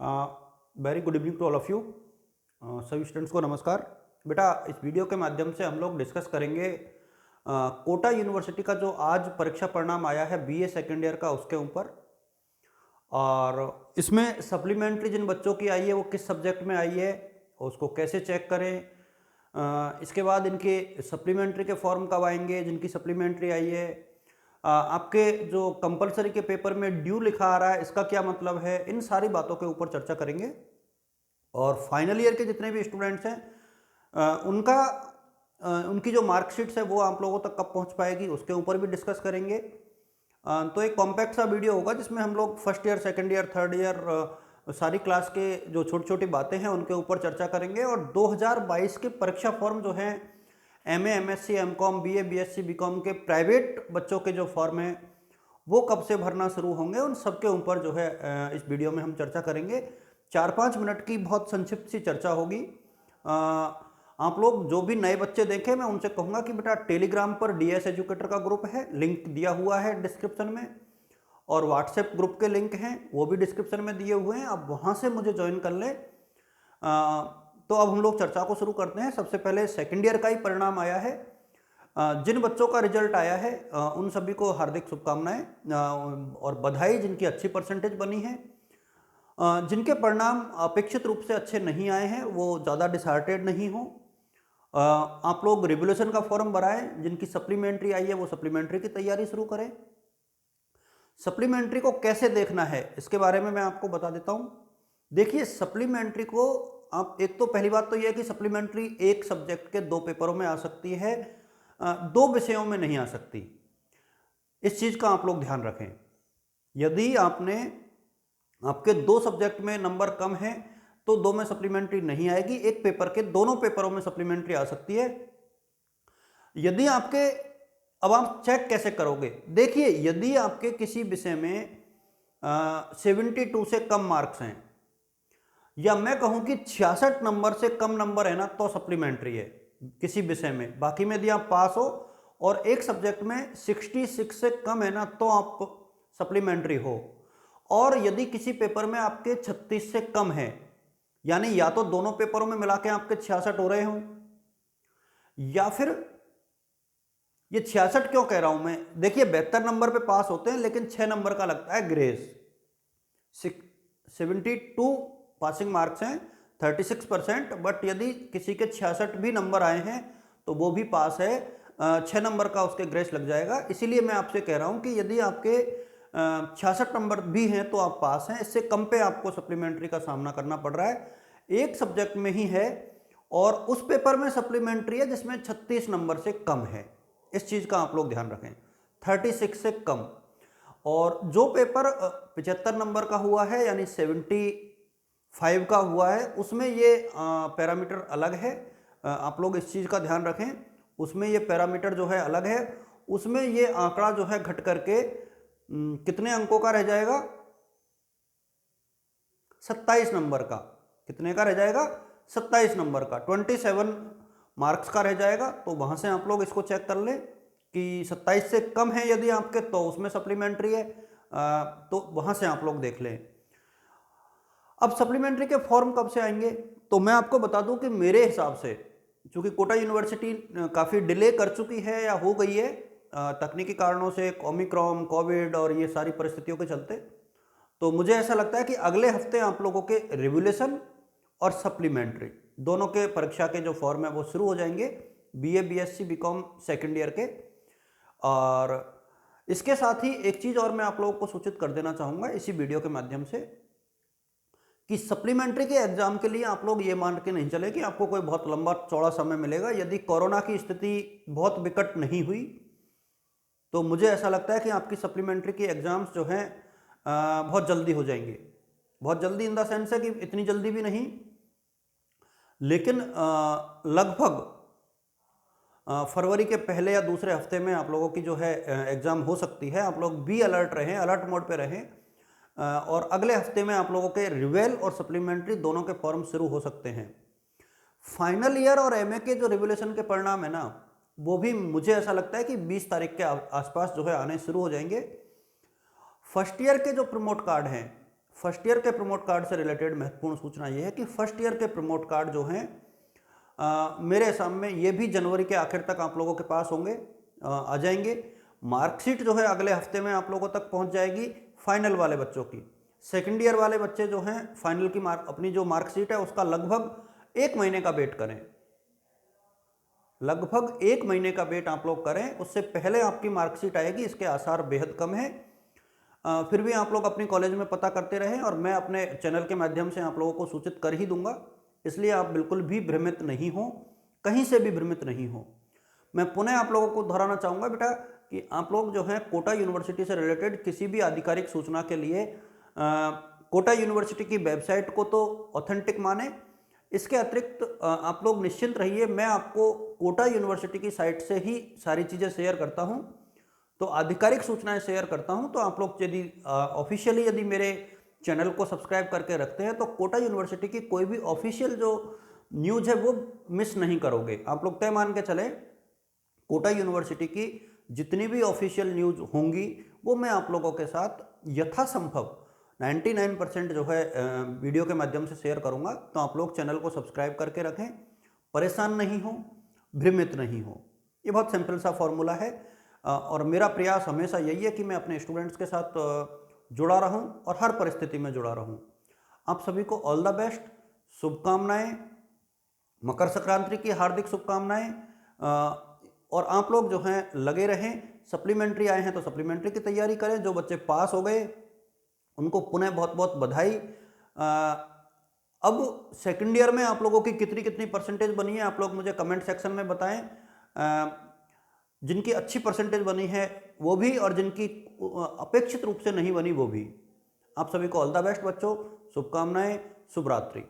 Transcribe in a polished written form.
Very good evening to all of you. सभी students को नमस्कार। बेटा, इस वीडियो के माध्यम से हम लोग डिस्कस करेंगे कोटा यूनिवर्सिटी का जो आज परीक्षा परिणाम आया है बीए सेकेंड ईयर का, उसके ऊपर। और इसमें सप्लीमेंट्री जिन बच्चों की आई है वो किस सब्जेक्ट में आई है, उसको कैसे चेक करें। इसके बाद इनके सप्लीमेंट्री के फॉर्म कब आएंगे, जिनकी सप्लीमेंट्री आई है। आपके जो कंपलसरी के पेपर में ड्यू लिखा आ रहा है, इसका क्या मतलब है, इन सारी बातों के ऊपर चर्चा करेंगे। और फाइनल ईयर के जितने भी स्टूडेंट्स हैं उनकी जो मार्कशीट्स है वो आप लोगों तक कब पहुंच पाएगी, उसके ऊपर भी डिस्कस करेंगे। तो एक कॉम्पैक्ट सा वीडियो होगा जिसमें हम लोग first year, second year, third year सारी क्लास के जो छोटी छोटी बातें हैं उनके ऊपर चर्चा करेंगे। और 2022 के परीक्षा फॉर्म जो हैं MA, MSc, MCom, BA, BSc, BCom के प्राइवेट बच्चों के जो फॉर्म हैं वो कब से भरना शुरू होंगे, उन सब के ऊपर जो है इस वीडियो में हम चर्चा करेंगे। 4-5 मिनट की बहुत संक्षिप्त सी चर्चा होगी। आप लोग जो भी नए बच्चे देखें, मैं उनसे कहूँगा कि बेटा टेलीग्राम पर डीएस एजुकेटर का ग्रुप है, लिंक दिया हुआ है डिस्क्रिप्शन में, और व्हाट्सएप ग्रुप के लिंक हैं वो भी डिस्क्रिप्शन में दिए हुए हैं, आप वहाँ से मुझे ज्वाइन कर लें। तो अब हम लोग चर्चा को शुरू करते हैं। सबसे पहले सेकेंड ईयर का ही परिणाम आया है। जिन बच्चों का रिजल्ट आया है उन सभी को हार्दिक शुभकामनाएं और बधाई, जिनकी अच्छी परसेंटेज बनी है। जिनके परिणाम अपेक्षित रूप से अच्छे नहीं आए हैं वो ज़्यादा डिसहार्टेड नहीं हो। आप लोग रिवोल्यूशन का फॉर्म भराएं। जिनकी सप्लीमेंट्री आई है वो सप्लीमेंट्री की तैयारी शुरू करें। सप्लीमेंट्री को कैसे देखना है इसके बारे में मैं आपको बता देता हूं। देखिए, सप्लीमेंट्री को आप, एक तो पहली बात तो यह है कि सप्लीमेंट्री एक सब्जेक्ट के 2 पेपरों में आ सकती है, 2 विषयों में नहीं आ सकती। इस चीज का आप लोग ध्यान रखें। यदि आपके 2 सब्जेक्ट में नंबर कम है तो 2 में सप्लीमेंट्री नहीं आएगी, एक पेपर के दोनों पेपरों में सप्लीमेंट्री आ सकती है। यदि आपके, अब आप चेक कैसे करोगे, देखिए यदि आपके किसी विषय में 72 से कम मार्क्स हैं, या मैं कहूं कि 66 नंबर से कम नंबर है ना, तो सप्लीमेंट्री है किसी विषय में। बाकी में यदि आप पास हो और एक सब्जेक्ट में 66 से कम है ना, तो आप सप्लीमेंट्री हो। और यदि किसी पेपर में आपके 36 से कम है, यानी या तो दोनों पेपरों में मिला के आपके 66 हो रहे हो, या फिर ये 66 क्यों कह रहा हूं मैं, देखिए 72 नंबर पे पास होते हैं लेकिन 6 नंबर का लगता है ग्रेस। 72 पासिंग मार्क्स हैं, 36%, बट यदि किसी के 66 भी नंबर आए हैं तो वो भी पास है, 6 नंबर का उसके ग्रेस लग जाएगा। इसीलिए मैं आपसे कह रहा हूं कि यदि आपके 66 नंबर भी हैं तो आप पास हैं। इससे कम पे आपको सप्लीमेंट्री का सामना करना पड़ रहा है। एक सब्जेक्ट में ही है और उस पेपर में सप्लीमेंट्री है जिसमें 36 नंबर से कम है। इस चीज का आप लोग ध्यान रखें, 36 से कम। और जो पेपर 75 नंबर का हुआ है, यानी 75 का हुआ है, उसमें ये पैरामीटर अलग है। आप लोग इस चीज का ध्यान रखें, उसमें ये पैरामीटर जो है अलग है। उसमें ये आंकड़ा जो है घट करके कितने अंकों का रह जाएगा, 27 नंबर का। कितने का रह जाएगा, 27 नंबर का, 27 मार्क्स का रह जाएगा। तो वहां से आप लोग इसको चेक कर लें कि 27 से कम है यदि आपके, तो उसमें सप्लीमेंट्री है, तो वहां से आप लोग देख लें। अब सप्लीमेंट्री के फॉर्म कब से आएंगे, तो मैं आपको बता दूं कि मेरे हिसाब से, चूंकि कोटा यूनिवर्सिटी काफ़ी डिले कर चुकी है या हो गई है तकनीकी कारणों से, ओमिक्रॉन, कोविड और ये सारी परिस्थितियों के चलते, तो मुझे ऐसा लगता है कि अगले हफ्ते आप लोगों के रिवोल्यूशन और सप्लीमेंट्री दोनों के परीक्षा के जो फॉर्म है वो शुरू हो जाएंगे, BA, BSc, BCom second year के। और इसके साथ ही एक चीज़ और मैं आप लोगों को सूचित कर देना चाहूँगा इसी वीडियो के माध्यम से, कि सप्लीमेंट्री के एग्जाम के लिए आप लोग ये मान के नहीं चले कि आपको कोई बहुत लंबा चौड़ा समय मिलेगा। यदि कोरोना की स्थिति बहुत विकट नहीं हुई तो मुझे ऐसा लगता है कि आपकी सप्लीमेंट्री की एग्जाम्स जो हैं बहुत जल्दी हो जाएंगे। बहुत जल्दी इन द सेंस है कि इतनी जल्दी भी नहीं, लेकिन लगभग फरवरी के पहले या दूसरे हफ्ते में आप लोगों की जो है एग्ज़ाम हो सकती है। आप लोग भी अलर्ट रहें, अलर्ट मोड पे रहें। और अगले हफ्ते में आप लोगों के रिवेल और सप्लीमेंट्री दोनों के फॉर्म शुरू हो सकते हैं। फाइनल ईयर और एमए के जो रिवोल्यूशन के परिणाम है ना, वो भी मुझे ऐसा लगता है कि 20 तारीख के आसपास जो है आने शुरू हो जाएंगे। फर्स्ट ईयर के जो प्रमोट कार्ड हैं, फर्स्ट ईयर के प्रमोट कार्ड से रिलेटेड महत्वपूर्ण सूचना ये है कि फर्स्ट ईयर के प्रमोट कार्ड जो हैं मेरे सामने ये भी जनवरी के आखिर तक आप लोगों के पास होंगे, आ जाएंगे। मार्कशीट जो है अगले हफ्ते में आप लोगों तक पहुंच जाएगी फाइनल वाले बच्चों की। सेकेंड ईयर वाले बच्चे जो हैं फाइनल की अपनी जो मार्कशीट है उसका लगभग 1 महीने का वेट करें, लगभग 1 महीने का वेट आप लोग करें, उससे पहले आपकी मार्कशीट आएगी, इसके आसार बेहद कम है। फिर भी आप लोग अपनी कॉलेज में पता करते रहें और मैं अपने चैनल के माध्यम से आप लोगों को सूचित कर ही दूंगा, इसलिए आप बिल्कुल भी भ्रमित नहीं हो, कहीं से भी भ्रमित नहीं हो। मैं पुनः आप लोगों को दोहराना चाहूँगा बेटा कि आप लोग जो है कोटा यूनिवर्सिटी से रिलेटेड किसी भी आधिकारिक सूचना के लिए कोटा यूनिवर्सिटी की वेबसाइट को तो ऑथेंटिक माने, इसके अतिरिक्त आप लोग निश्चिंत रहिए, मैं आपको कोटा यूनिवर्सिटी की साइट से ही सारी चीज़ें शेयर करता हूं, तो आधिकारिक सूचनाएं शेयर करता हूं। तो आप लोग यदि ऑफिशियली यदि मेरे चैनल को सब्सक्राइब करके रखते हैं तो कोटा यूनिवर्सिटी की कोई भी ऑफिशियल जो न्यूज़ है वो मिस नहीं करोगे। आप लोग तय मान के चले, कोटा यूनिवर्सिटी की जितनी भी ऑफिशियल न्यूज़ होंगी वो मैं आप लोगों के साथ यथासंभव 99% जो है वीडियो के माध्यम से शेयर करूंगा। तो आप लोग चैनल को सब्सक्राइब करके रखें, परेशान नहीं हो, भ्रमित नहीं हो। ये बहुत सिंपल सा फॉर्मूला है और मेरा प्रयास हमेशा यही है कि मैं अपने स्टूडेंट्स के साथ जुड़ा रहूं और हर परिस्थिति में जुड़ा रहूं। आप सभी को ऑल द बेस्ट, शुभकामनाएं, मकर संक्रांति की हार्दिक शुभकामनाएं। और आप लोग जो हैं लगे रहें, सप्लीमेंट्री आए हैं तो सप्लीमेंट्री की तैयारी करें। जो बच्चे पास हो गए उनको पुनः बहुत बहुत बधाई। अब सेकंड ईयर में आप लोगों की कितनी कितनी परसेंटेज बनी है आप लोग मुझे कमेंट सेक्शन में बताएं। जिनकी अच्छी परसेंटेज बनी है वो भी, और जिनकी अपेक्षित रूप से नहीं बनी वो भी। आप सभी को ऑल द बेस्ट बच्चों, शुभकामनाएं, शुभ रात्रि।